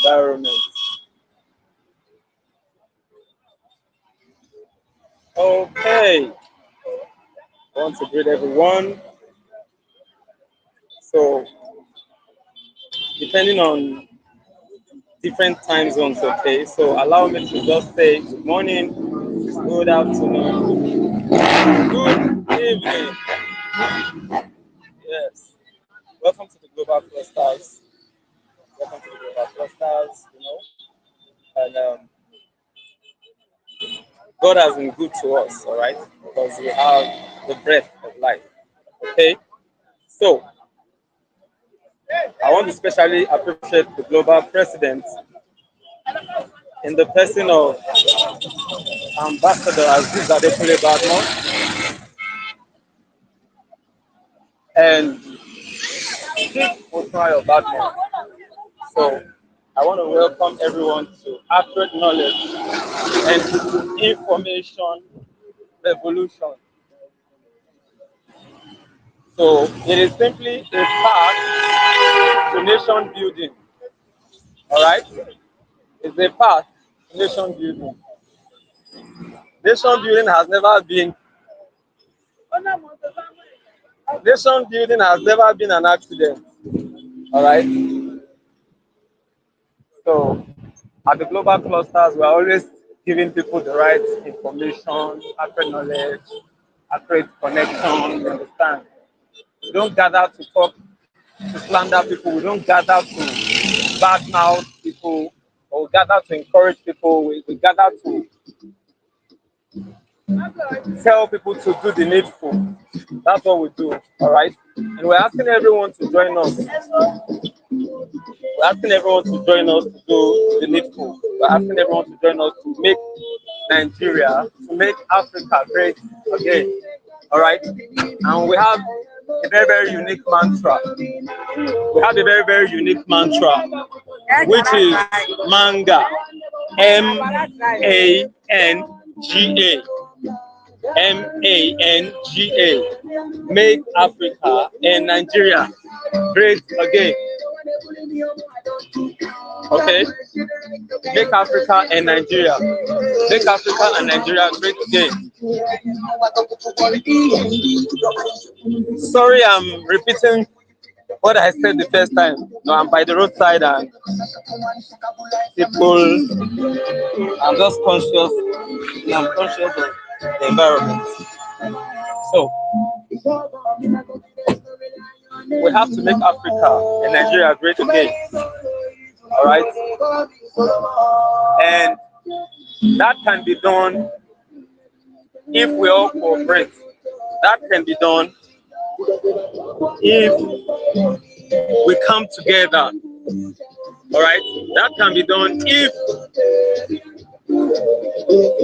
environment. Okay, I want to greet everyone. So, depending on different time zones, okay, so allow me to just say good morning, good afternoon, good evening. Yes, welcome to the Global Clusters. Welcome to the Global Clusters, and God has been good to us, all right, because we have the breath of life, okay. So, I want to especially appreciate the global president in the person of Ambassador Aziz Adekunle Badmo and Chief Otunrayo Badmo. So I want to welcome everyone to Accurate Knowledge and Information Revolution. So it is simply a path to nation building. All right? It's a path to nation building. Nation building has never been Nation building has never been an accident. All right. So at the global clusters, we are always giving people the right information, accurate knowledge, accurate connection. You understand? We don't gather to talk, to slander people. We don't gather to badmouth people, or we gather to encourage people. We gather to tell people to do the needful. That's what we do. All right. And we're asking everyone to join us. We're asking everyone to join us to do the needful. We're asking everyone to join us to make Nigeria, to make Africa great again. All right. And we have a very, very unique mantra. We have a very, very unique mantra, which is manga. MANGA. MANGA. Make Africa and Nigeria great again. Okay? Make Africa and Nigeria. Make Africa and Nigeria great again. Sorry, I'm repeating what I said the first time. No, I'm by the roadside and people, I'm just conscious. I'm conscious of the environment. So, we have to make Africa and Nigeria great again. All right? And that can be done if we all cooperate. That can be done if we come together. All right? That can be done if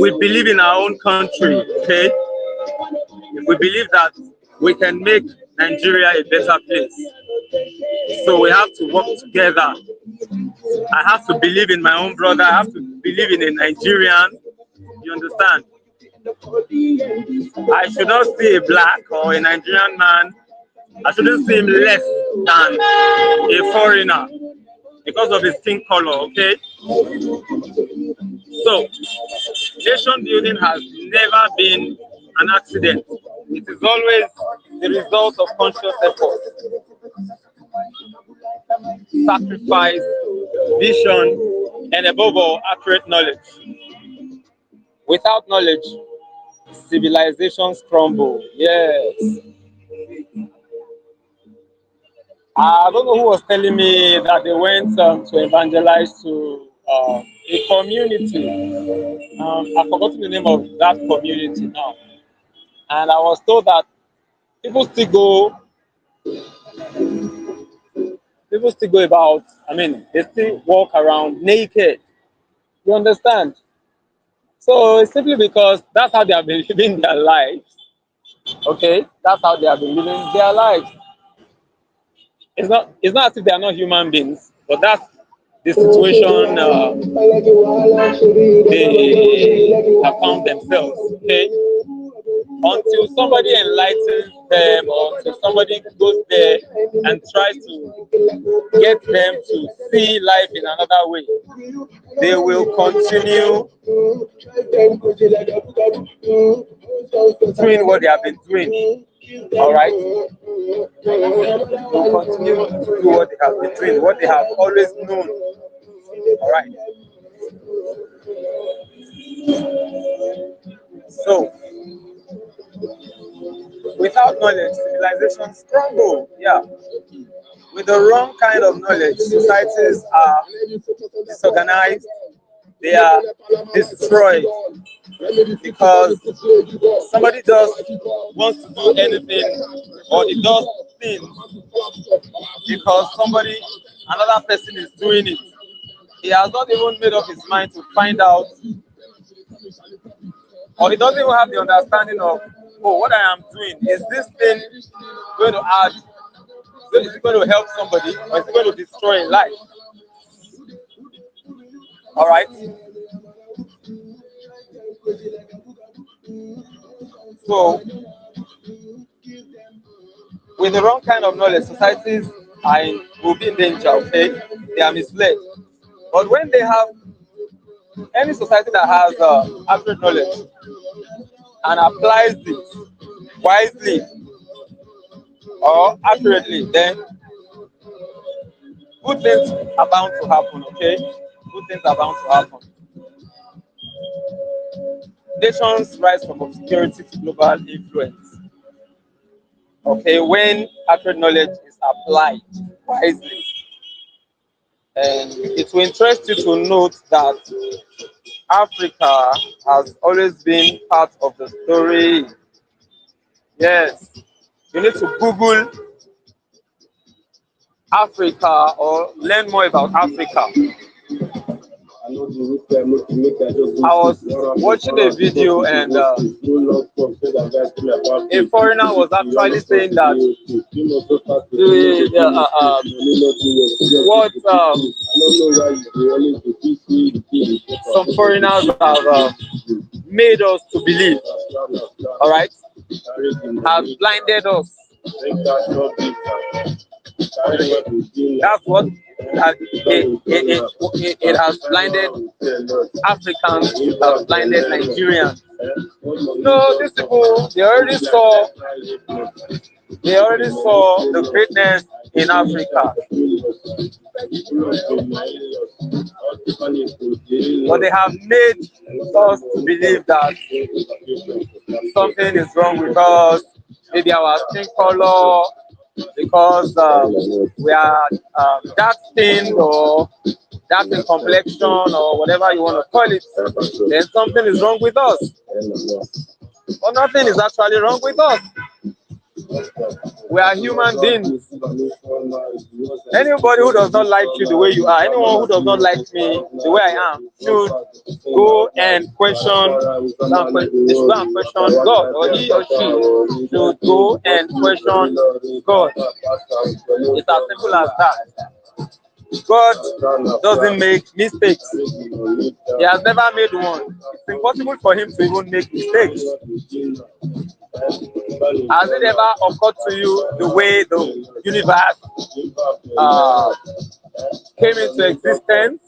we believe in our own country. Okay? If we believe that we can make Nigeria a better place. So we have to work together. I have to believe in my own brother. I have to believe in a Nigerian. You understand? I should not see a black or a Nigerian man. I shouldn't see him less than a foreigner because of his skin color, okay? So, nation building has never been an accident. It is always the result of conscious effort, sacrifice, vision, and above all, accurate knowledge. Without knowledge, civilizations crumble. Yes. I don't know who was telling me that they went to evangelize to a community. I've forgotten the name of that community now. And I was told that people still go, people still go about, they still walk around naked. You understand? So it's simply because that's how they have been living their lives. Okay? That's how they have been living their lives. It's not as if they are not human beings, but that's the situation they have found themselves. Okay? until somebody enlightens them or until somebody goes there and tries to get them to see life in another way, they will continue doing what they have been doing. All right, they will continue to do what they have been doing, what they have always known. All right. So, without knowledge, civilizations crumble. Yeah. With the wrong kind of knowledge, societies are disorganized, they are destroyed because somebody just wants to do anything or he does things because another person is doing it. He has not even made up his mind to find out, or he doesn't even have the understanding of, oh, what I am doing, is this thing going to add, is it going to help somebody, or is it going to destroy a life? All right. So, with the wrong kind of knowledge, societies will be in danger. Okay, they are misled. But when they have any society that has accurate knowledge and applies it wisely or accurately, then good things are bound to happen. Okay, good things are bound to happen. Nations rise from obscurity to global influence. Okay, when accurate knowledge is applied wisely, and it will interest you to note that Africa has always been part of the story. Yes, you need to Google Africa or learn more about Africa. I was watching a video and a foreigner was actually saying that what some foreigners have made us to believe, all right, have blinded us. That's what it has blinded Africans, it has blinded Nigerians. No, these people they already saw the greatness in Africa. But they have made us to believe that something is wrong with us, maybe our skin color, because we are dark skinned or dark in complexion or whatever you want to call it, then something is wrong with us. But nothing is actually wrong with us. We are human beings. Anybody who does not like you the way you are, anyone who does not like me the way I am, should go and question. They should go and question God, or he or she should go and question God. It's as simple as that. God doesn't make mistakes. He has never made one. It's impossible for him to even make mistakes. Has it ever occurred to you the way the universe came into existence?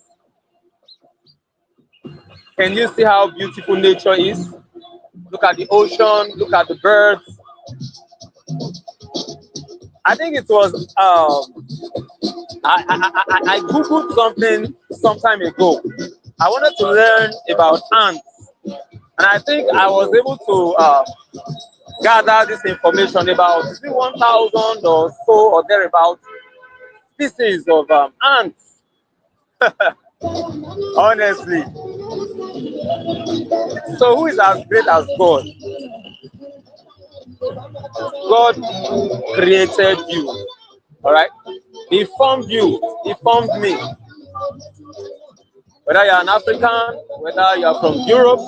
Can you see how beautiful nature is? Look at the ocean, look at the birds. I think it was I googled something some time ago. I wanted to learn about ants, and I think I was able to gather this information about 1,000 or so or thereabout species of ants. Honestly, so who is as great as God? God created you, all right? He formed you, he formed me. Whether you're an African, whether you're from Europe,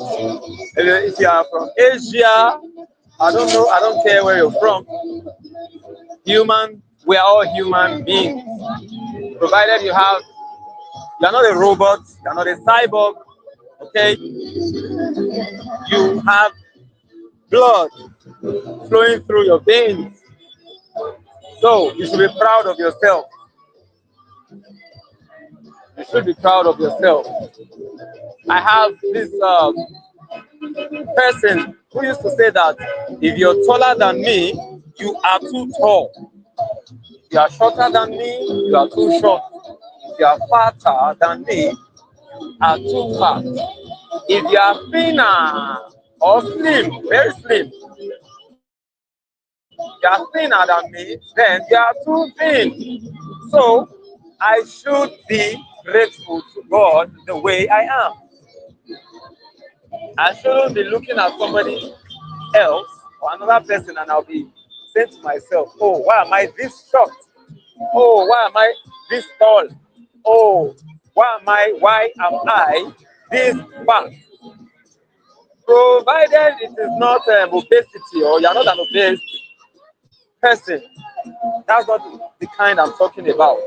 if you are from Asia, I don't know, I don't care where you're from. We are all human beings. Provided you're not a robot, you're not a cyborg, okay? You have blood flowing through your veins. So you should be proud of yourself. You should be proud of yourself. I have this person who used to say that if you're taller than me, you are too tall. If you are shorter than me, you are too short. If you are fatter than me, you are too fat. If you are thinner or slim, very slim, you are thinner than me, then you are too thin. So I should be grateful to God the way I am. I shouldn't be looking at somebody else or another person and I'll be saying to myself, oh, why am I this short? Oh, why am I this tall? Oh, why am I this fat? Provided it is not obesity or you're not an obese person, that's not the kind I'm talking about.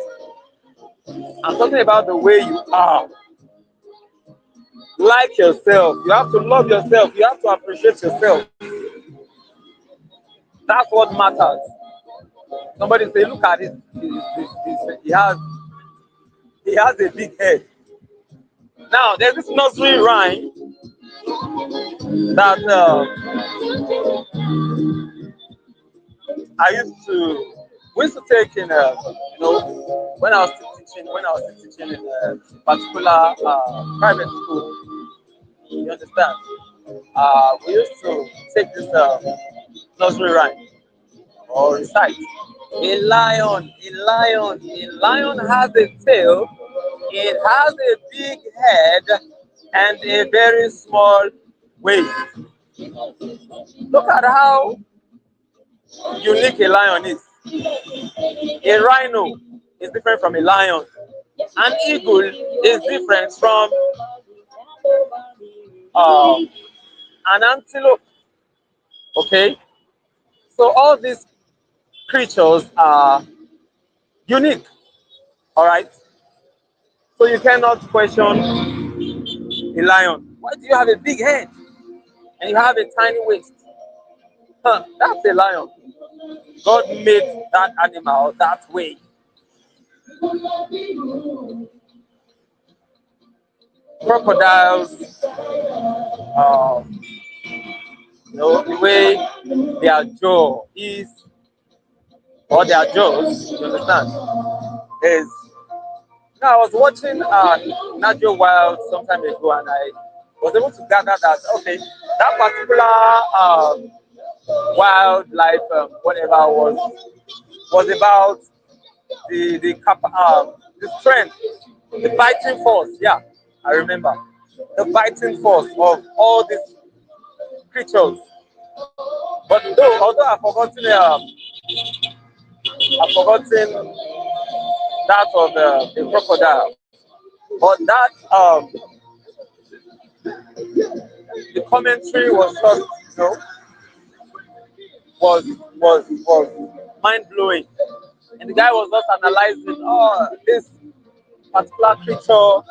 I'm talking about the way you are. Like yourself. You have to love yourself. You have to appreciate yourself. That's what matters. Somebody say, look at this. He has a big head. Now there's this nursery rhyme that I used to we used to take in when I was teaching in a particular private school. You understand? We used to take this nursery rhyme or recite. A lion has a tail, it has a big head and a very small waist. Look at how unique a lion is. A rhino is different from a lion. An eagle is different from um, an antelope. Okay, so all these creatures are unique. All right, so you cannot question a lion. Why do you have a big head and you have a tiny waist? Huh, that's a lion. God made that animal that way. Crocodiles, um, the way their jaw is, or their jaws, you understand, is. I was watching Nadio Wild some time ago, and I was able to gather that okay, that particular wildlife, whatever was about the strength, the biting force. Yeah, I remember the biting force of all these creatures. But although I've forgotten that of the crocodile, but that the commentary was just was was mind blowing, and the guy was just analyzing particular creature,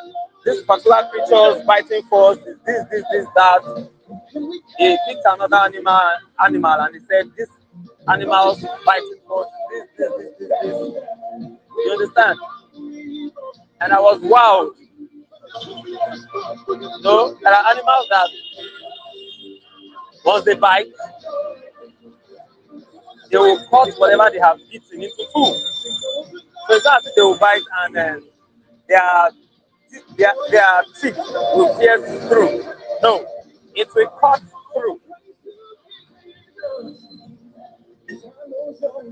this particular creature's biting force is this that. He picked another animal, and he said this animal's biting force is this. You understand? And I was wow. No, there are animals that once they bite, they will cut whatever they have eaten into two. So it's not as if they will bite and their their teeth will pierce through. No, it will cut through.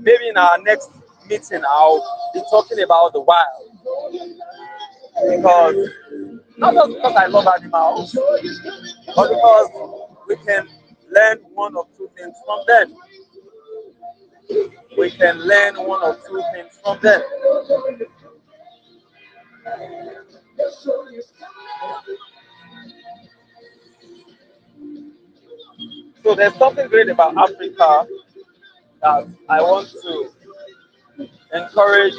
Maybe in our next meeting, I'll be talking about the wild because not just because I love animals, but because we can learn one or two things from them. We can learn one or two things from them. So there's something great about Africa that I want to encourage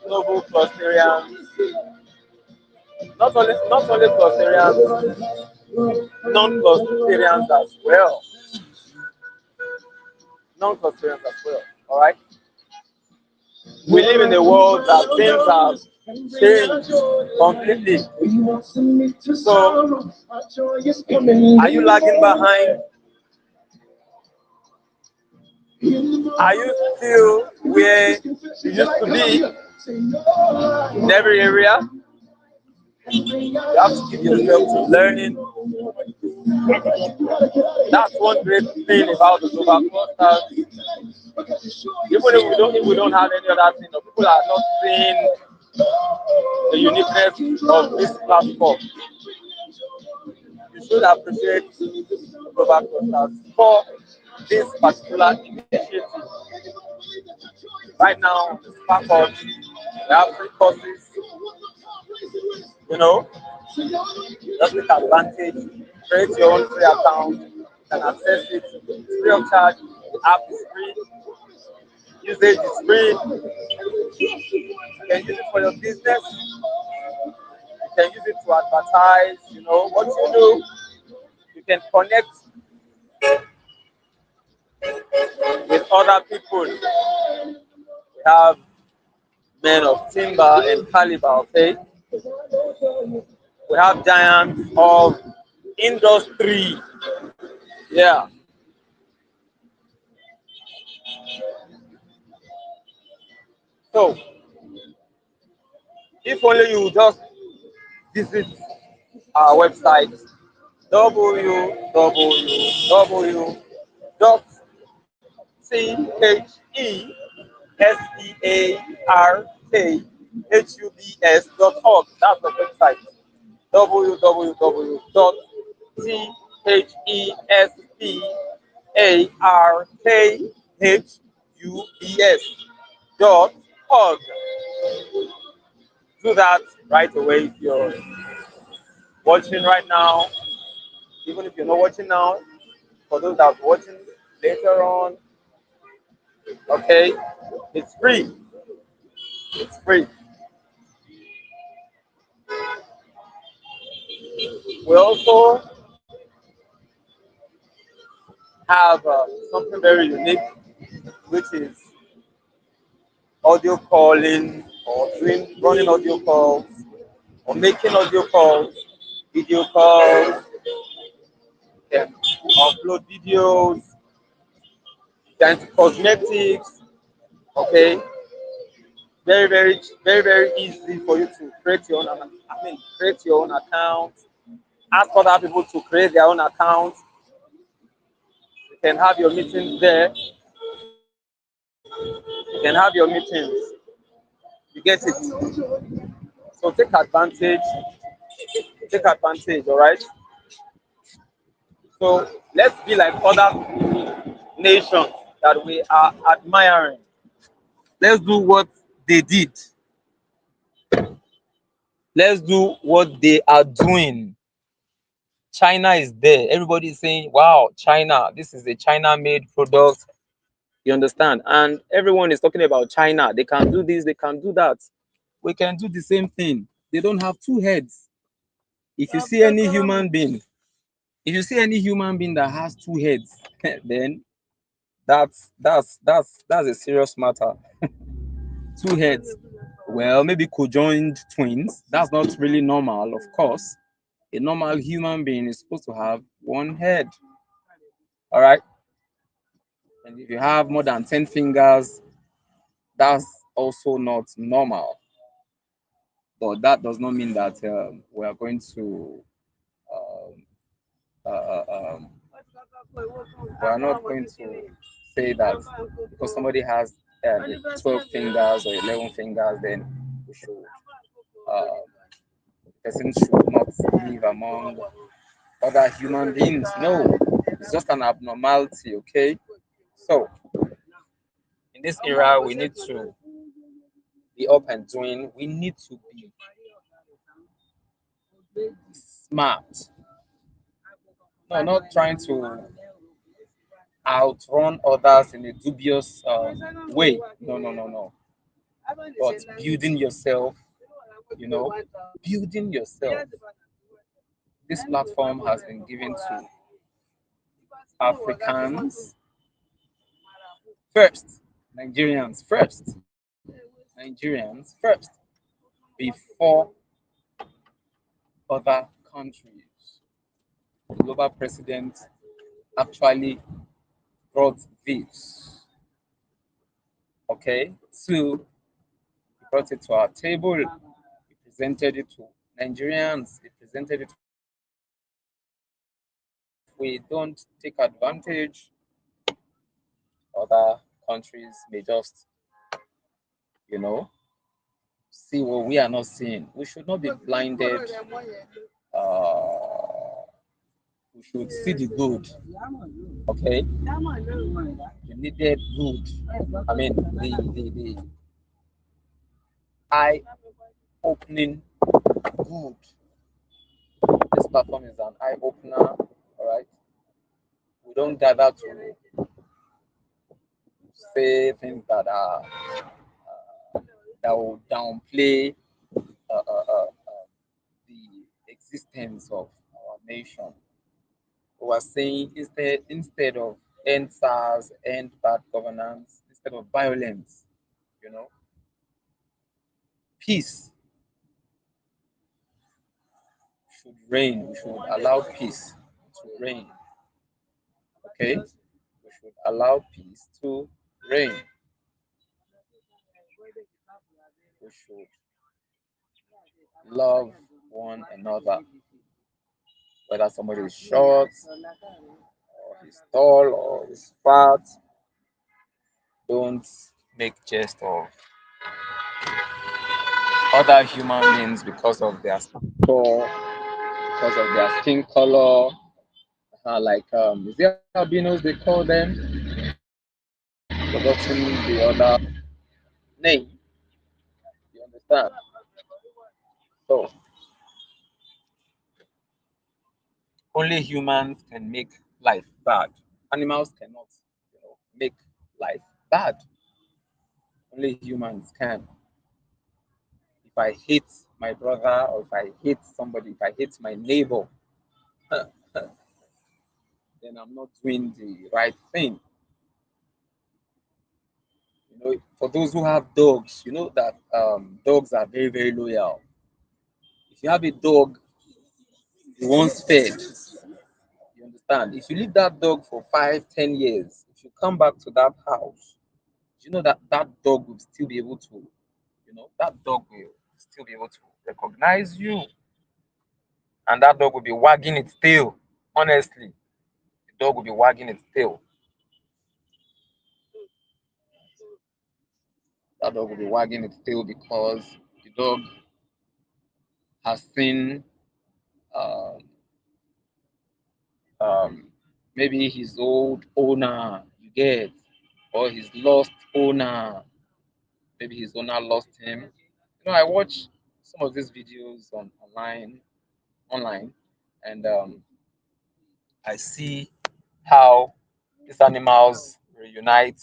global clusterians, not only clusterians, non-custodians as well. Non-custodians as well. All right. We live in a world that things have changed completely. So, are you lagging behind? Are you still where you used to be in every area? You have to give yourself to learning. That's one great thing about the global clusters. Even if we don't have any other thing, or people are not seeing the uniqueness of this platform, you should appreciate global clusters for this particular initiative. Right now, the faculty, we have free courses, you know, just take advantage, create your own free account, you can access it, it's free of charge, the app is free, usage is free, you can use it for your business, you can use it to advertise, what you do, you can connect with other people. We have men of timber and caliber, okay? We have giants of industry. Yeah. So if only you just visit our website www.thearkhubs.org. That's the website. www.thearkhubs.org. Do that right away if you're watching right now. Even if you're not watching now, for those that are watching later on, okay, it's free. It's free. We also have something very unique, which is audio calling or running audio calls or making audio calls, video calls, then upload videos, then cosmetics, okay, very, very, very, very easy for you to create your own. Create your own account. Ask other people to create their own account. You can have your meetings there. You can have your meetings. You get it. So take advantage. Take advantage. All right. So let's be like other nations that we are admiring. Let's do what they did. Let's do what they are doing. China is there. Everybody is saying, wow, China, this is a China made product. You understand? And everyone is talking about China. They can do this, they can do that. We can do the same thing. They don't have two heads. If you see any human being, if you see any human being that has two heads, then that's a serious matter. Two heads. Well, maybe conjoined twins. That's not really normal, of course. A normal human being is supposed to have one head. All right. And if you have more than 10 fingers, that's also not normal. But that does not mean that we are going to, um, uh, uh, um, we are not going to say that because somebody has 12 fingers or 11 fingers, then we should, person should not live among other human beings. No, it's just an abnormality, okay? So, in this era, we need to be up and doing, we need to be smart. No, not trying to outrun others in a dubious way. No, no, no, no. But building yourself, you know, building yourself, This platform has been given to Africans first, Nigerians first, Nigerians first, before other countries. The global president actually brought this, okay, to he brought it to our table. He presented it to Nigerians. He presented it to Africans. If we don't take advantage, other countries may just, you know, see what we are not seeing. We should not be blinded. Uh, we should see the good. Okay, the needed good. I mean, the eye-opening good. This platform is an eye-opener. All right, we don't gather to say things that are that will downplay the existence of our nation. We are saying instead of end SARS, end bad governance, instead of violence, you know, peace should reign. We should allow peace to reign. Okay, we should allow peace to reign. We should love one another, whether somebody is short or he's tall or he's fat. Don't make jest of other human beings because of their stature, because of their skin color. Is there albinos they call them? Forgotten the other name. You understand? So only humans can make life bad. Animals cannot, make life bad. Only humans can. If I hate my brother, or if I hate somebody, if I hate my neighbor, then I'm not doing the right thing. For those who have dogs, you know that dogs are very, very loyal. If you have a dog you once fed, you understand? If you leave that dog for 5, 10 years, if you come back to that house, you know that that dog will still be able to, that dog will still be able to recognize you, and that dog will be wagging its tail. Honestly, the dog will be wagging its tail. That dog will be wagging its tail because the dog has seen um, um, maybe his old owner, you get, or his lost owner. Maybe his owner lost him. I watch some of these videos online, and I see how these animals reunite.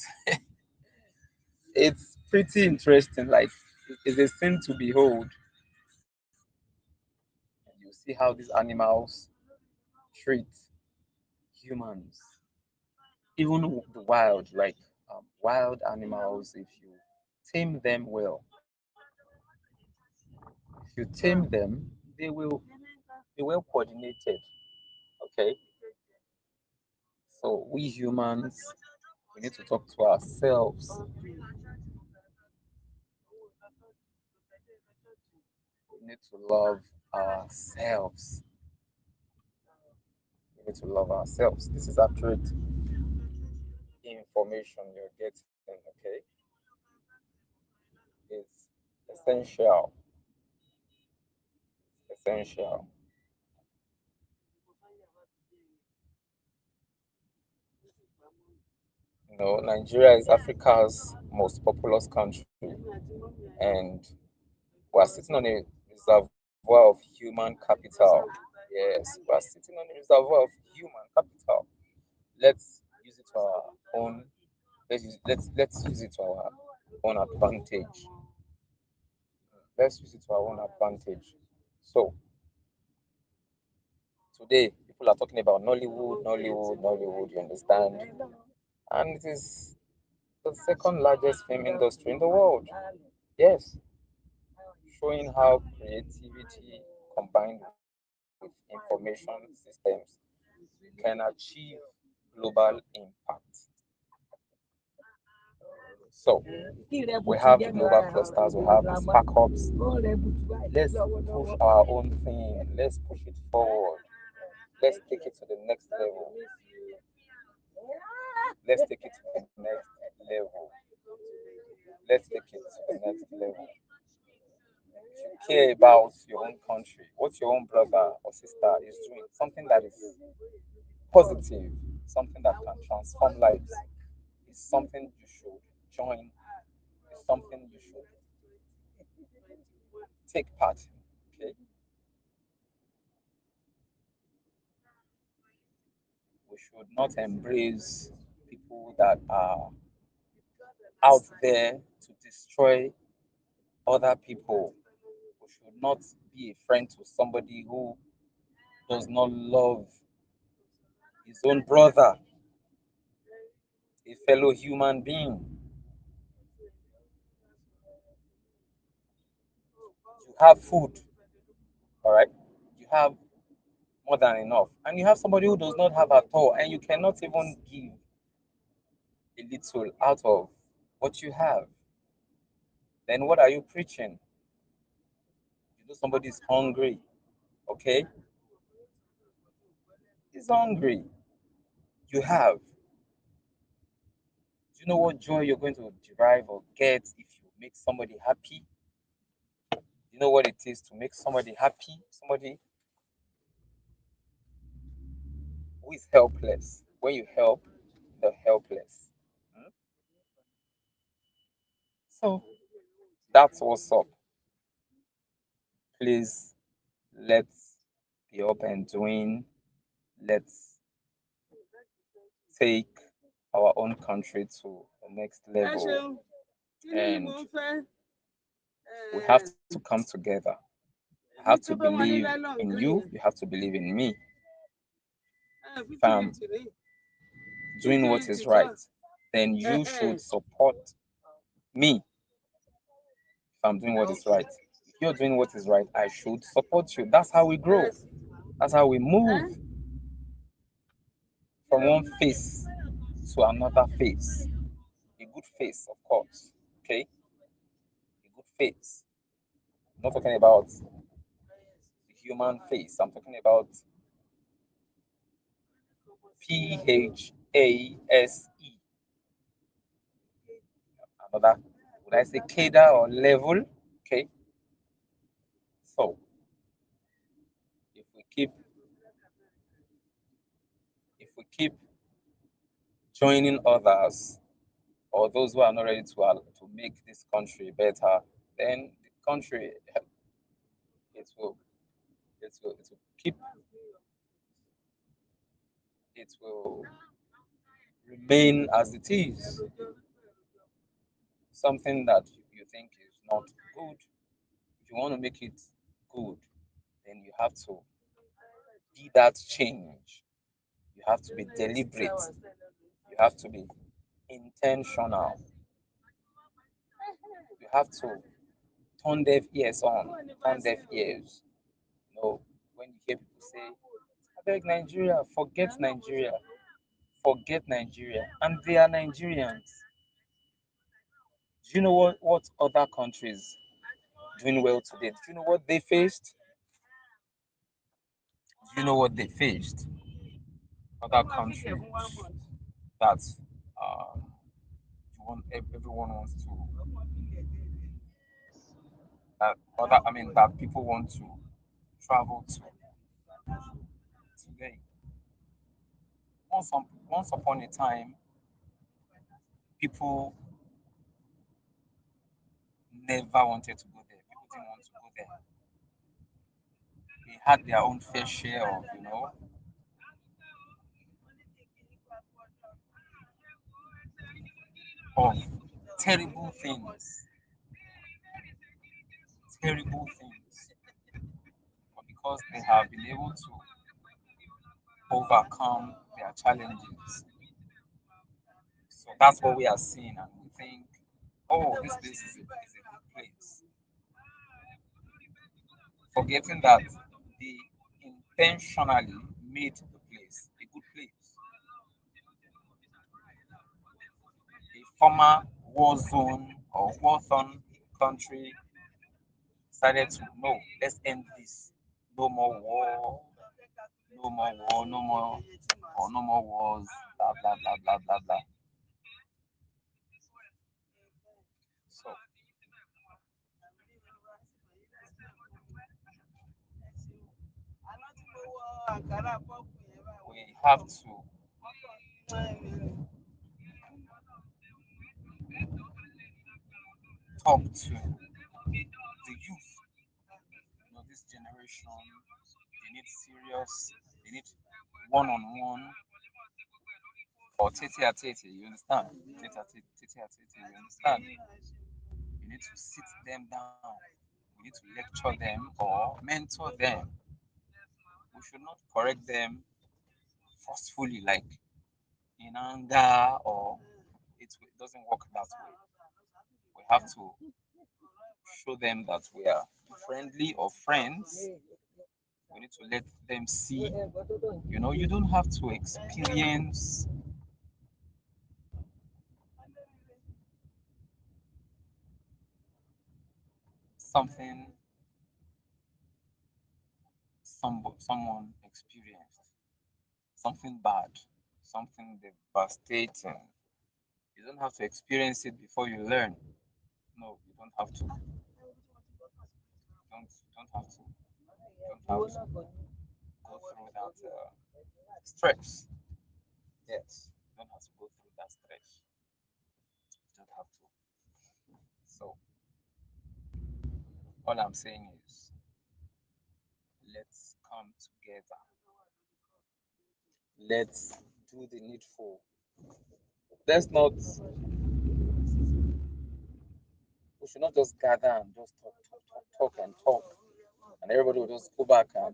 It's pretty interesting. Like, it's a scene to behold. And you see how these animals treat humans, even the wild, like wild animals. If you tame them well, if you tame them, they will be well coordinated. Okay, so we humans, we need to talk to ourselves. We need to love ourselves. We need to love ourselves. This is accurate information you're getting. Okay, it's essential. Essential. Nigeria is Africa's most populous country, and we are sitting on a reservoir of human capital. Yes, we are sitting on a reservoir of human capital. Let's use it to our own. Let's use it to our own advantage. Let's use it to our own advantage. So Today, people are talking about Nollywood, Nollywood, Nollywood, you understand? And it is the second largest film industry in the world. Yes, showing how creativity combined with information systems can achieve global impact. So, we have mobile clusters, we have the spark hubs. Let's push our own thing, let's push it forward, let's take it to the next level, let's take it to the next level, let's take it to the next level. If you care about your own country, what your own brother or sister is doing, something that is positive, something that can transform lives, is something you should join, is something you should take part in. Okay, we should not embrace people that are out there to destroy other people. We should not be a friend to somebody who does not love his own brother, a fellow human being. You have food, all right? You have more than enough. And you have somebody who does not have at all, and you cannot even give a little out of what you have. Then what are you preaching? You know somebody is hungry, okay? He's hungry. You have. Do you know what joy you're going to derive or get if you make somebody happy? You know what it is to make somebody happy? Somebody who is helpless. When you help the helpless. Hmm? So that's what's up. Please, let's be up and doing. Let's take our own country to the next level. And we have to come together. I have to believe in you. You have to believe in me. If I'm doing what is right, then you should support me. If I'm doing what is right, if you're doing what is right, I should support you. That's how we grow. That's how we move from one face to another face. A good face, of course. Okay? A good face. I'm not talking about the human face. I'm talking about PHASE. Another, would I say cadre or level? Okay. So if we keep if we keep joining others or those who are not ready to make this country better, then the country it will it will keep it will remain as it is. Something that you think is not good, if you want to make it good, then you have to be that change. You have to be deliberate. You have to be intentional. You have to turn deaf ears on, turn deaf ears. You know, when you hear people say, I beg Nigeria, forget Nigeria. And they are Nigerians. Do you know what other countries doing well today? Do you know what they faced? Do you know what they faced? Other countries that everyone wants to that people want to travel to today. Once upon a time, people never wanted to go there. People didn't want to go there. They had their own fair share of, of terrible things, terrible things. But because they have been able to overcome their challenges. So that's what we are seeing, and we think, oh, this place is a good place, forgetting that they intentionally made the place a good place. A former war zone or war torn country decided to, no, let's end this. No more war, no more war, no more or no more wars, blah blah blah blah blah blah. So we have to talk to the youth. This generation, they need serious, they need one on one or tete a tete, you understand? Tete a tete, you understand? You need to sit them down. We need to lecture them or mentor them. We should not correct them forcefully, like in anger, or it doesn't work that way. We have to show them that we are friendly or friends. We need to let them see, you don't have to experience something someone experienced, something bad, something devastating. You don't have to experience it before you learn. No, you don't have to. Don't have to. Don't have to go through that stress. Yes, you don't have to go through that stress. You don't have to. So all I'm saying is, let's come together. Let's do the needful. Let's not. We should not just gather and just talk and talk, and everybody will just go back to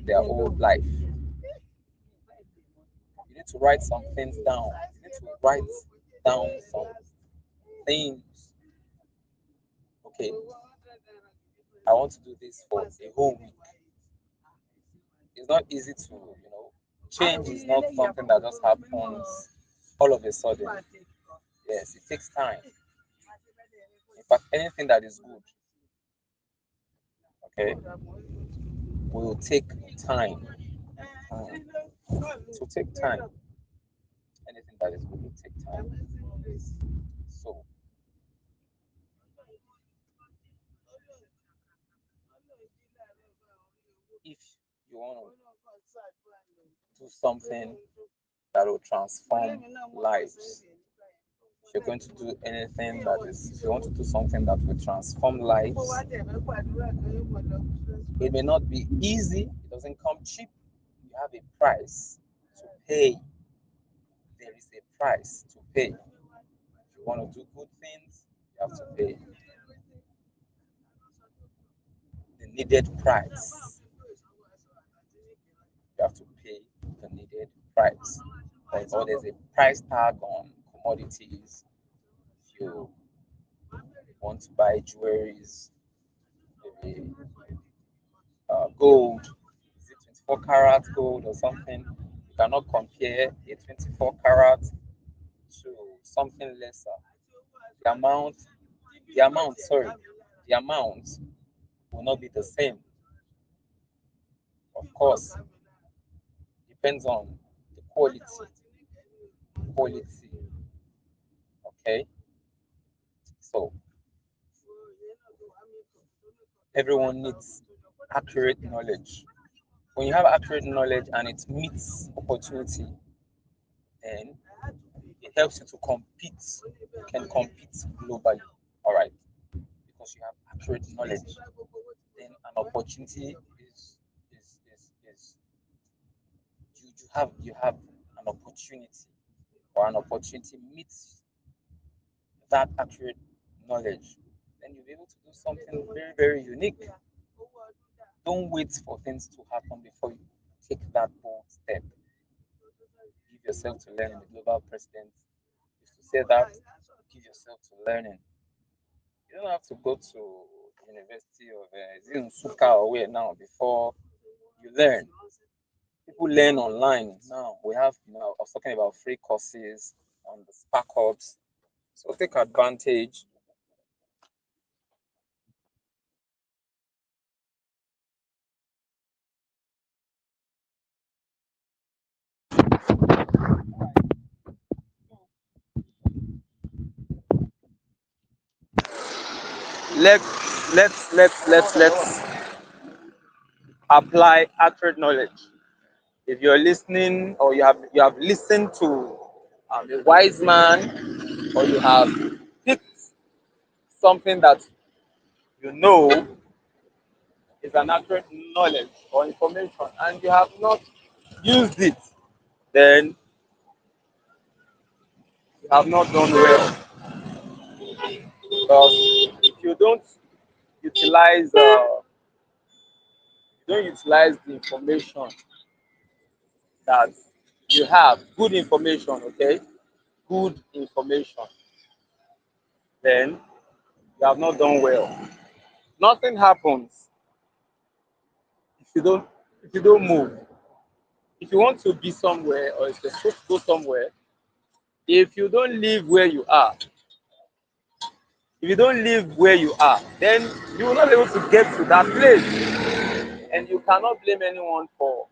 their old life. You need to write some things down. You need to write down some things. Okay, I want to do this for a whole week. It's not easy to, change is not something that just happens all of a sudden. Yes, it takes time. In fact, anything that is good, okay, will take time. To take time. Anything that is good will take time. So, if you want to do something that will transform lives, if you're going to do anything if you want to do something that will transform lives, it may not be easy, it doesn't come cheap. You have a price to pay. There is a price to pay. If you want to do good things, you have to pay the needed price. You have to pay the needed price. Or there's a price tag on commodities. If you want to buy jewelries, maybe gold, is it 24 karat gold or something? You cannot compare a 24 karat to something lesser. The amount, sorry, the amount will not be the same. Of course, depends on the quality. Okay, so everyone needs accurate knowledge. When you have accurate knowledge and it meets opportunity, then it helps you to compete. You can compete globally. All right, because you have accurate knowledge. Then an opportunity is you have an opportunity, or an opportunity meets that accurate knowledge, then you'll be able to do something very, very unique. Don't wait for things to happen before you take that bold step. Give yourself to learning. The global president used to say that, give yourself to learning. You don't have to go to University of is it in Suka or where now before you learn. People learn online now. We have, I was talking about free courses on the Spark Hubs. So take advantage. Let's apply accurate knowledge. If you're listening, or you have listened to a wise man, or you have picked something that you know is an accurate knowledge or information, and you have not used it, then you have not done well. Because if utilize uh, you don't utilize the information that you have, good information, okay, good information, then you have not done well. Nothing happens if you don't move. If you want to be somewhere, or if you're supposed to go somewhere, if you don't live where you are, if you don't live where you are, then you will not be able to get to that place, and you cannot blame anyone for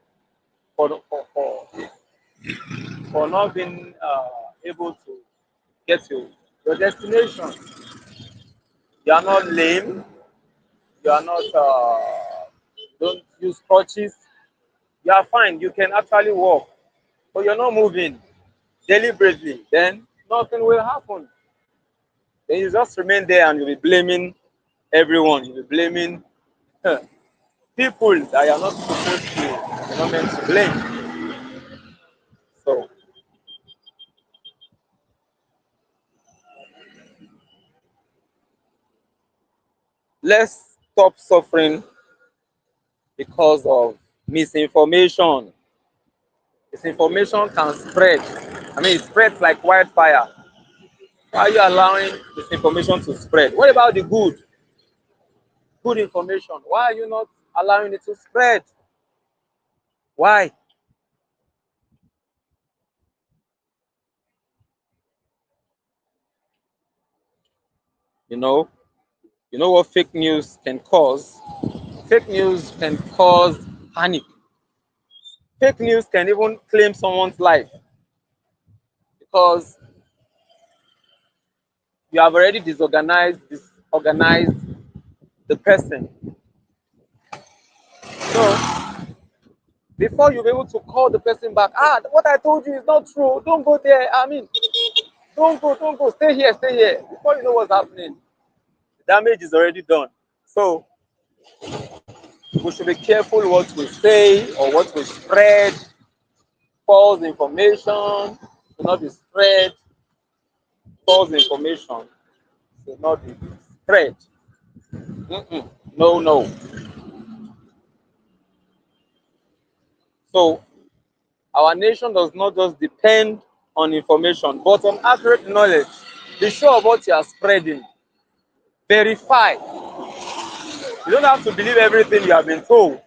not being able to get to your destination. You are not lame. You are not. Don't use crutches. You are fine. You can actually walk, but you're not moving deliberately. Then nothing will happen. Then you just remain there, and you'll be blaming everyone. You'll be blaming people that you're not supposed to. You're not meant to blame. So let's stop suffering because of misinformation. Misinformation can spread. I mean, it spreads like wildfire. Why are you allowing misinformation to spread? What about the good information? Why are you not allowing it to spread? Why? You know, you know what fake news can cause? Fake news can cause panic. Fake news can even claim someone's life because you have already disorganized the person. So before you'll be able to call the person back, what I told you is not true. Don't go there. I mean, don't go. Stay here, stay here. Before you know what's happening, the damage is already done. So we should be careful what we say or what we spread. False information should not be spread. False information should not be spread. Mm-mm. No, no. So our nation does not just depend on information, but on accurate knowledge. Be sure of what you are spreading. Verify. You don't have to believe everything you have been told,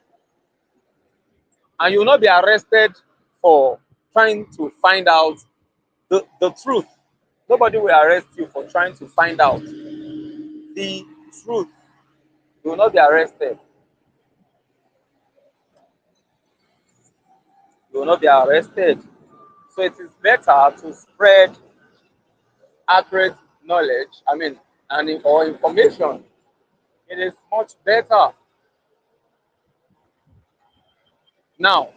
and you will not be arrested for trying to find out the truth. Nobody will arrest you for trying to find out the truth. You will not be arrested. You will not be arrested. So it is better to spread accurate knowledge, I mean, or information. It is much better. Now,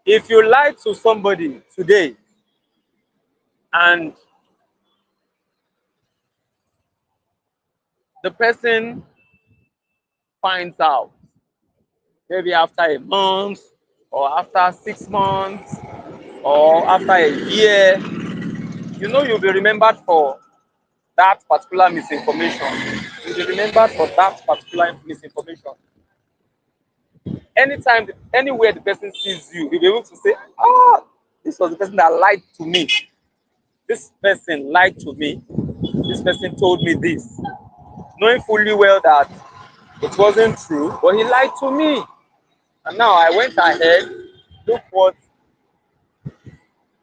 if you lie to somebody today and the person finds out, maybe after a month, or after 6 months, or after a year, you'll be remembered for that particular misinformation. You'll be remembered for that particular misinformation. Anytime, anywhere the person sees you, you'll be able to say, "Ah, this was the person that lied to me. This person lied to me. This person told me this," knowing fully well that it wasn't true, but he lied to me. And now I went ahead. Look what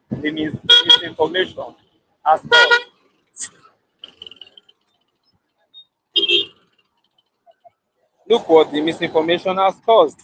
the misinformation has caused. Look what the misinformation has caused.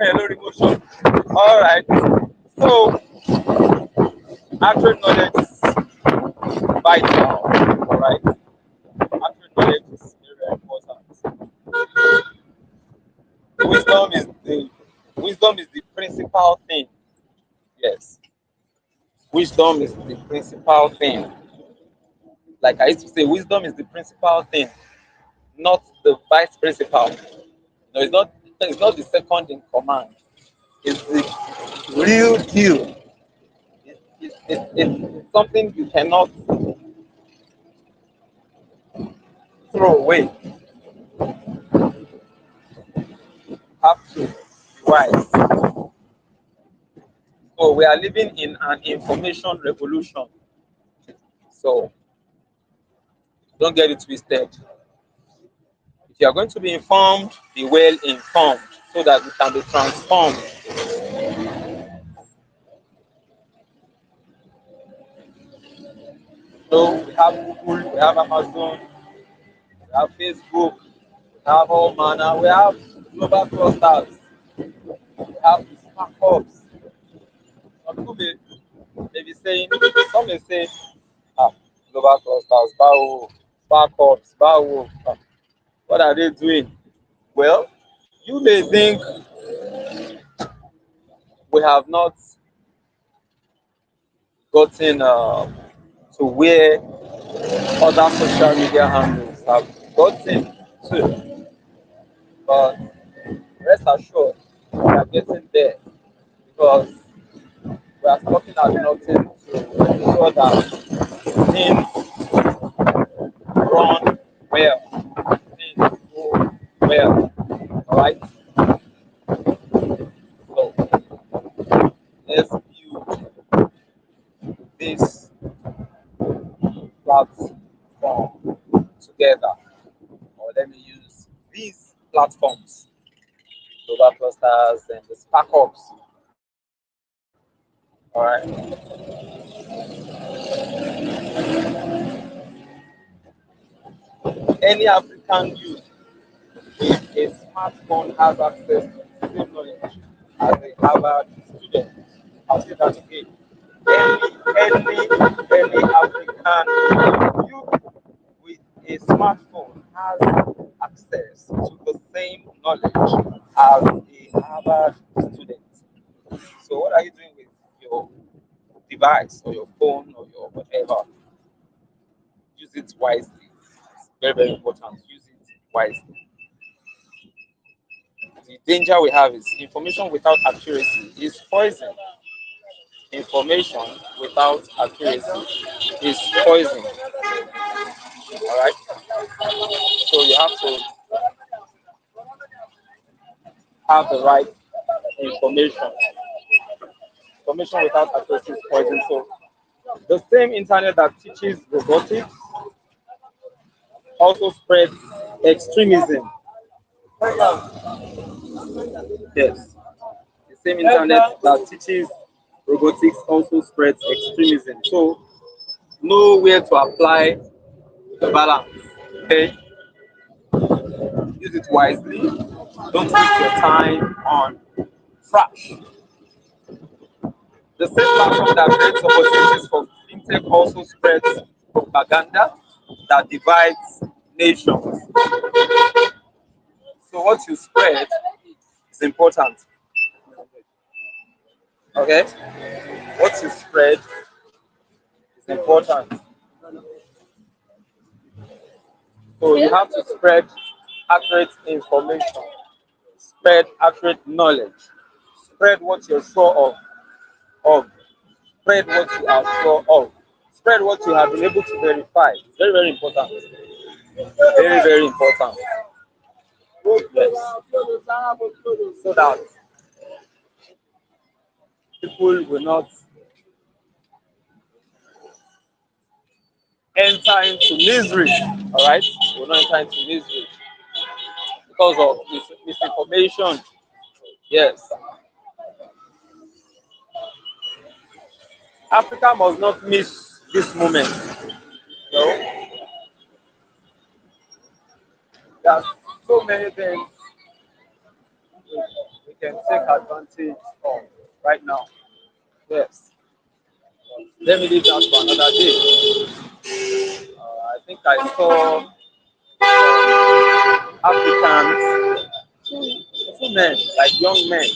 Hello, emotion. All right. So, accurate knowledge is vital. All right. Accurate knowledge is very, very important. Wisdom is the wisdom is the principal thing. Yes, wisdom is the principal thing. Like I used to say, wisdom is the principal thing, not the vice principal. No, it's not. It's not the second in command. It's the real deal. It's something you cannot throw away. You have to be wise. So we are living in an information revolution. So don't get it twisted. If you are going to be informed, be well informed so that you can be transformed. So we have Google, we have Amazon, we have Facebook, we have all manner, we have global clusters, we have smart hubs. Some people may be saying, some may say, ah, global clusters, bao, smart hubs, bao, what are they doing? Well, you may think we have not gotten to where other social media handles have gotten to, but rest assured, we are getting there because we are talking at nothing to ensure that things run well, things go well. All right, so let's build this platform together, or let me use these platforms, global clusters and the spark ups. All right, any African youth with a smartphone has access to the same knowledge as a Harvard student. I'll say that again. Any African youth with a smartphone has access to the same knowledge as a Harvard student. So what are you doing with your device or your phone or your whatever? Use it wisely. It's very, very important. Use it wisely. The danger we have is information without accuracy is poison. Information without accuracy is poison. All right. So you have to have the right information. Information without accuracy is poison. So the same internet that teaches robotics also spreads extremism. Yes. The same internet that teaches robotics also spreads extremism. So know where to apply the balance. Okay, use it wisely. Don't waste your time on trash. The same platform that creates opportunities for fintech also spreads propaganda that divides nations. So what you spread is important. Okay, what you spread is important. So you have to spread accurate information, spread accurate knowledge, spread what you're sure of, spread what you are sure of, spread what you have been able to verify. It's very, very important. Very, very important. Yes. So that people will not enter into misery. All right, will not enter into misery because of misinformation. Yes, Africa must not miss this moment. You know, there's so many things we can take advantage of right now. Yes, let me leave that for another day. I think I saw Africans, two men, like young men,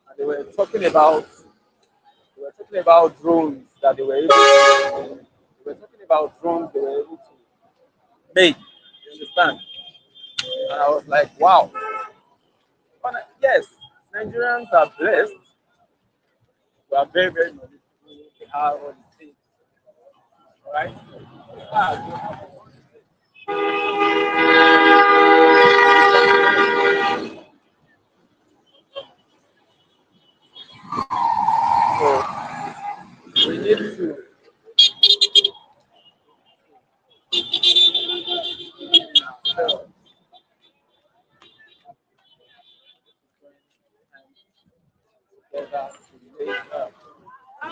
and they were talking about drones that they were talking about drones they were able to make. You understand? And I was like, wow. But yes, Nigerians are blessed. We are very, very knowledgeable. We have all the things, all right? So we need to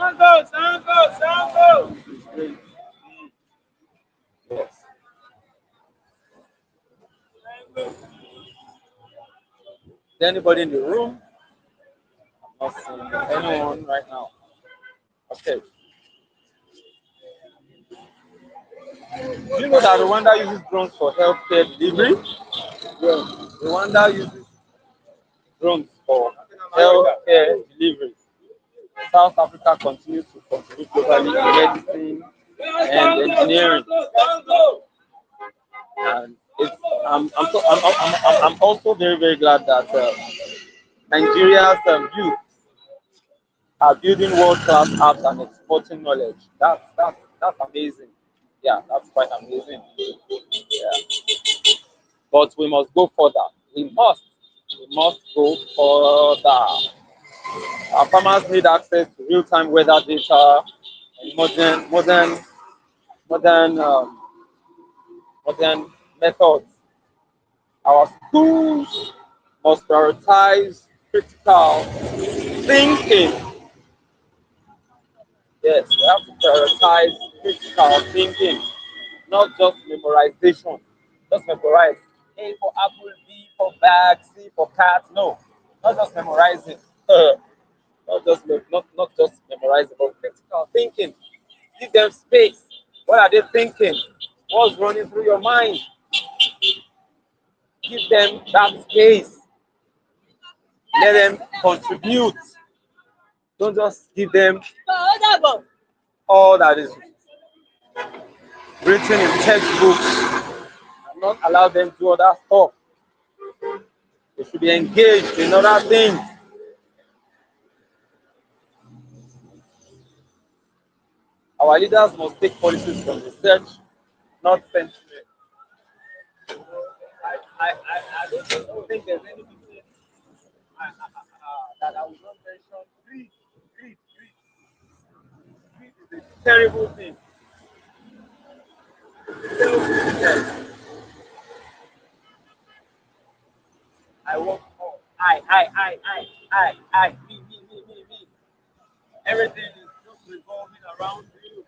ourselves together to make this great. Yes. Is there anybody in the room? Not seeing anyone right now. Okay. Do you know that Rwanda uses drones for healthcare delivery? Yeah. Rwanda uses drones for healthcare delivery. South Africa continues to contribute globally in medicine and engineering. And I'm also very, very glad that Nigeria's youth are building world-class apps and exporting knowledge. That's amazing. Yeah, that's quite amazing. Yeah. But we must go further. We must go further. Our farmers need access to real-time weather data and modern, modern methods. Our schools must prioritize critical thinking. Yes, we have to prioritize critical thinking, not just memorization. Just memorize. A for apple, B for bag, C for cat. No, not just memorizing. Not just memorizing, but critical thinking. Give them space. What are they thinking? What's running through your mind? Give them that space. Let them contribute. Don't just give them all that is written in textbooks and not allow them to do other stuff. They should be engaged in other things. Our leaders must take policies from research, not sentiment. I don't think there's anything that I will not mention. Greed, greed is a terrible thing. Yes, I want more. Me. Everything is just revolving around you.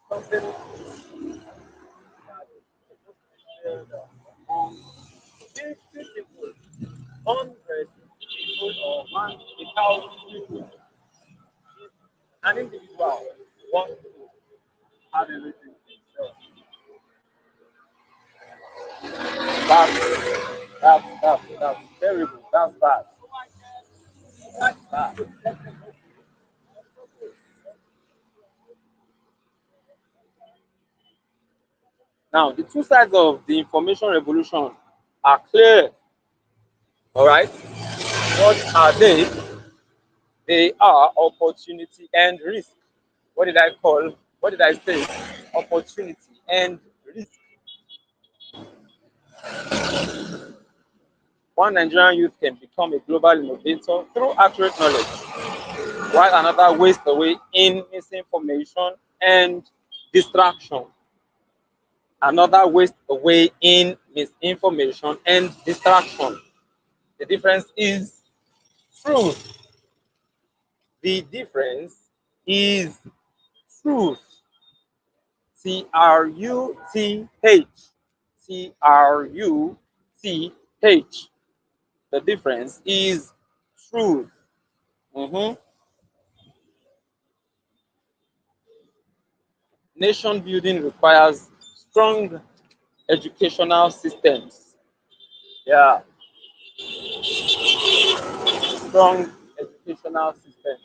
Something that is shared among 50 people, 100 people, or 1,000 people. An individual wants to have everything himself. That's terrible. That's bad. Bad. Now, the two sides of the information revolution are clear. All right. What are they? They are opportunity and risk. What did I call? What did I say? Opportunity and risk. One Nigerian youth can become a global innovator through accurate knowledge, while another wastes away in misinformation and distraction. Another wastes away in misinformation and distraction. The difference is truth. The difference is truth. Truth. Truth. The difference is truth. Mhm. Nation building requires strong educational systems. Yeah, strong educational systems.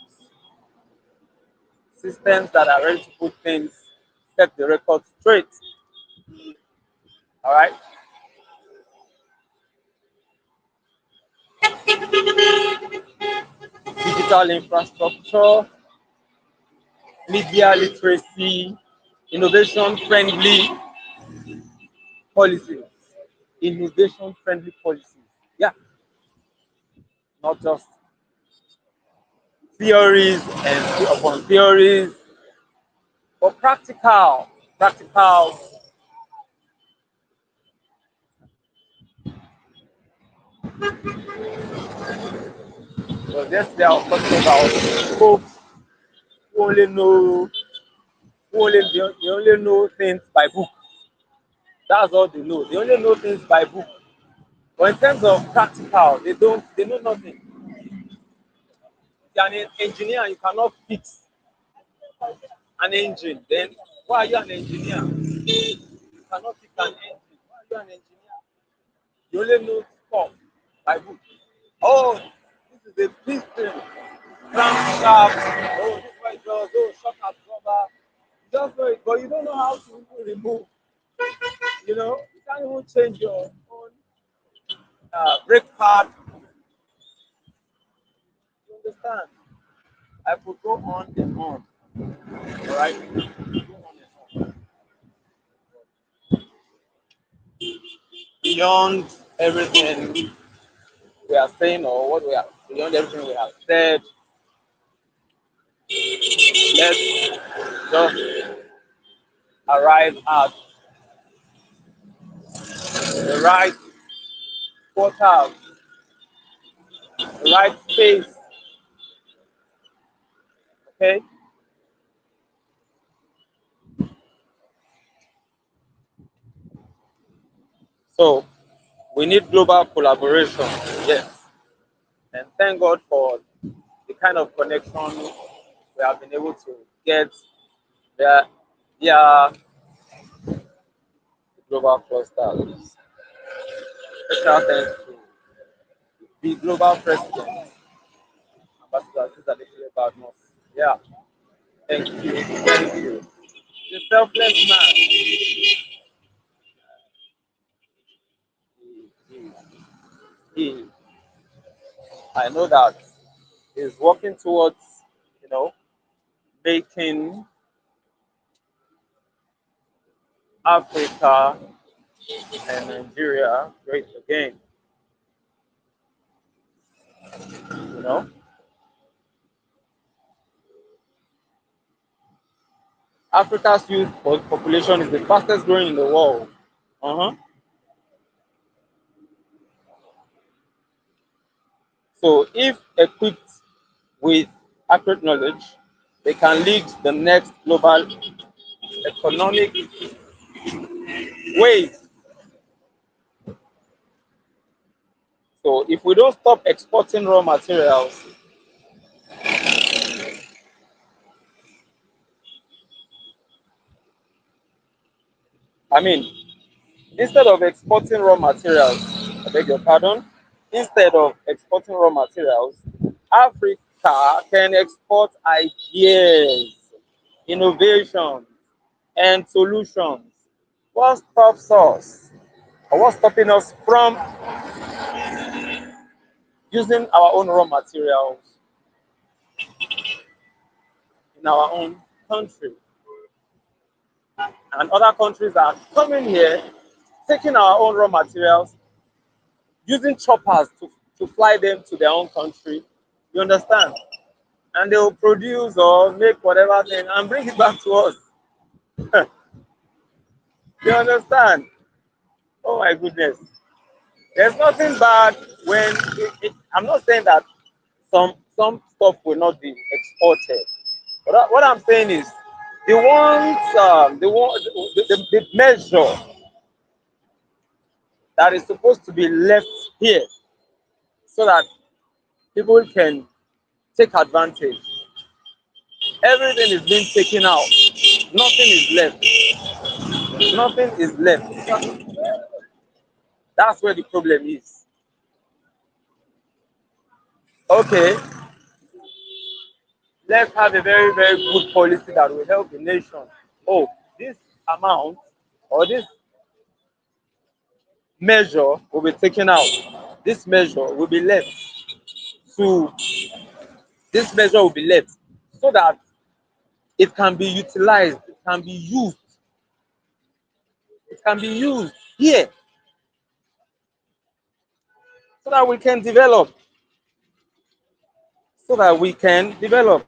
Systems that are ready to put things, set the record straight. All right. Digital infrastructure, media literacy, innovation friendly policies. Innovation friendly policies. Yeah, not just theories and upon theories, but practical. Practical. So yesterday I was talking about folks who only know they only know things by book. That's all they know. They only know things by book. But in terms of practical, they know nothing. If you're an engineer, you cannot fix an engine. Then why are you an engineer? You cannot fix an engine. Why are you an engineer? You only know stuff by book. Oh, this is a piston, crankshaft. Oh, this is what it does. Oh, shock absorber. You just know it, but you don't know how to even remove. You can't even change your own brake pad. You understand? I could go on and on. All right. Beyond everything we are saying or what we are beyond everything we have said, let's just arrive at the right portal, the right space. Okay. So we need global collaboration. Yes. And thank God for the kind of connection we have been able to get via, via the global clusters. Special thanks to the global president, Ambassador Aziz Badmos. Yeah, thank you, thank you. The selfless man. He, he, I know that he's working towards, you know, making Africa and Nigeria great again. You know, Africa's youth population is the fastest growing in the world. Uh-huh. So, if equipped with accurate knowledge, they can lead the next global economic wave. So, if we don't stop exporting raw materials, I mean, Instead of exporting raw materials, I beg your pardon, instead of exporting raw materials, Africa can export ideas, innovation, and solutions. What stops us, or what's stopping us from using our own raw materials in our own country? And other countries are coming here, taking our own raw materials, using choppers to fly them to their own country. You understand? And they will produce or make whatever thing and bring it back to us. You understand? Oh my goodness. There's nothing bad when I'm not saying that some stuff will not be exported. But what I'm saying is the measure that is supposed to be left here so that people can take advantage. Everything is being taken out. Nothing is left. Nothing is left. That's where the problem is. Okay, let's have a very, very good policy that will help the nation. Oh, this amount or this measure will be taken out. This measure will be left to this measure will be left so that it can be utilized, it can be used here so that we can develop, so that we can develop.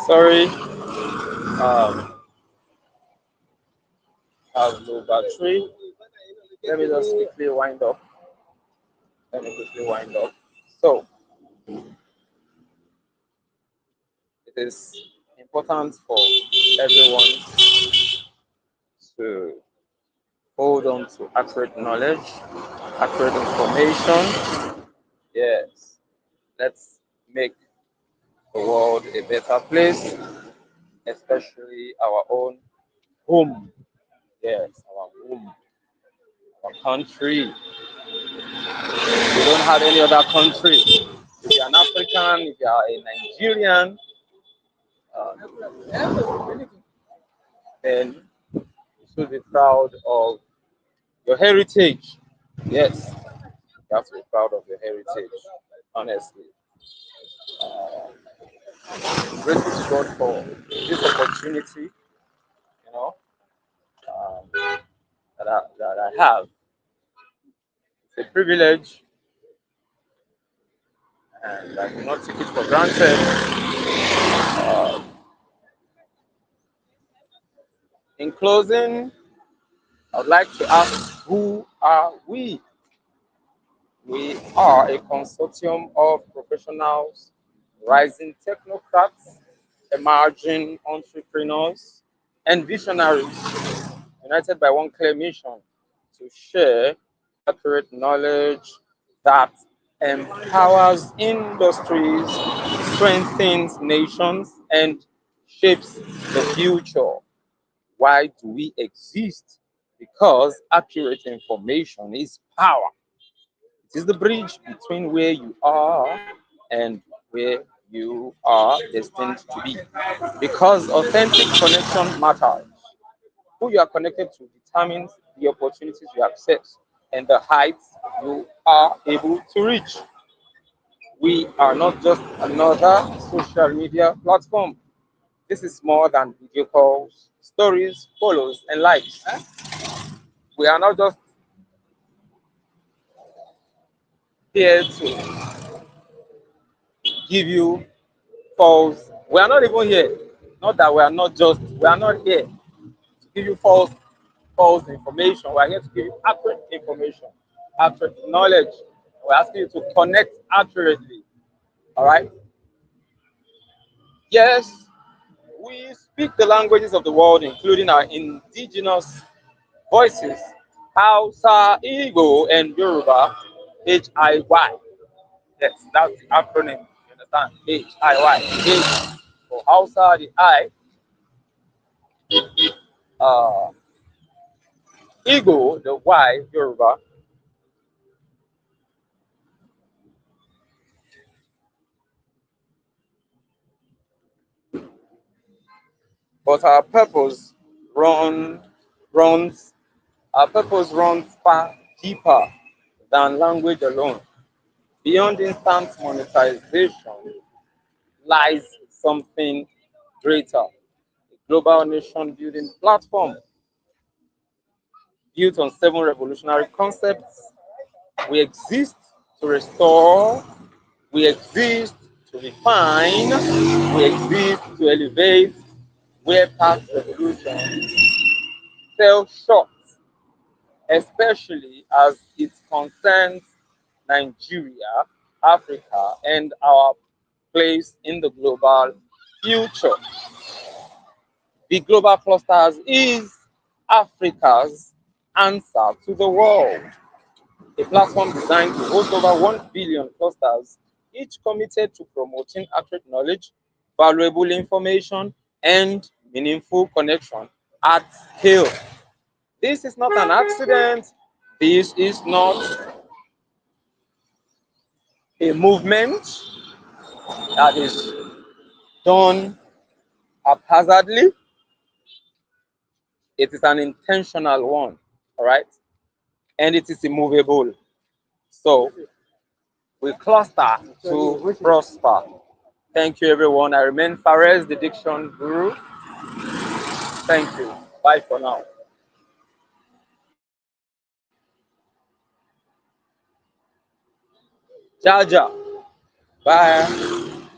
Sorry, I have low battery. Let me just quickly wind up. Let me quickly wind up. So it is important for everyone to hold on to accurate knowledge, accurate information. Yes, let's make the world a better place, especially our own home. Yes, our home, our country. We don't have any other country. If you're an African, if you're a Nigerian, then you should be proud of your heritage. Yes, you have to be proud of your heritage. Honestly, I'm grateful to God for this opportunity. You know, that I have. It's a privilege, and I do not take it for granted. In closing, I would like to ask, who are we? We are a consortium of professionals, rising technocrats, emerging entrepreneurs, and visionaries united by one clear mission to share accurate knowledge that empowers industries, strengthens nations, and shapes the future. Why do we exist? Because accurate information is power. It is the bridge between where you are and where you are destined to be. Because authentic connection matters. Who you are connected to determines the opportunities you access and the heights you are able to reach. We are not just another social media platform. This is more than video calls, stories, follows, and likes. We are not just here to give you false. We are not even here. Not that we are not here to give you false information. We are here to give you accurate information, accurate knowledge. We're asking you to connect accurately. All right. Yes, we speak the languages of the world, including our indigenous voices, Hausa, Igbo, and Yoruba, HIY. Yes, that's the acronym. You understand? HIY. H for Hausa, the I, uh, Igbo, the Y, Yoruba. But run, runs, our purpose runs far deeper than language alone. Beyond instant monetization lies something greater, a global nation building platform built on seven revolutionary concepts. We exist to restore, we exist to refine, we exist to elevate where past revolution fell short, especially as it concerns Nigeria, Africa, and our place in the global future. The global clusters is Africa's answer to the world, a platform designed to host over 1 billion clusters, each committed to promoting accurate knowledge, valuable information, and meaningful connection at scale. This is not an accident. This is not a movement that is done haphazardly. It is an intentional one, all right? And it is immovable. So we cluster to prosper. Thank you, everyone. I remain Fares, the Diction Guru. Thank you. Bye for now. Ciao, ciao. Bye.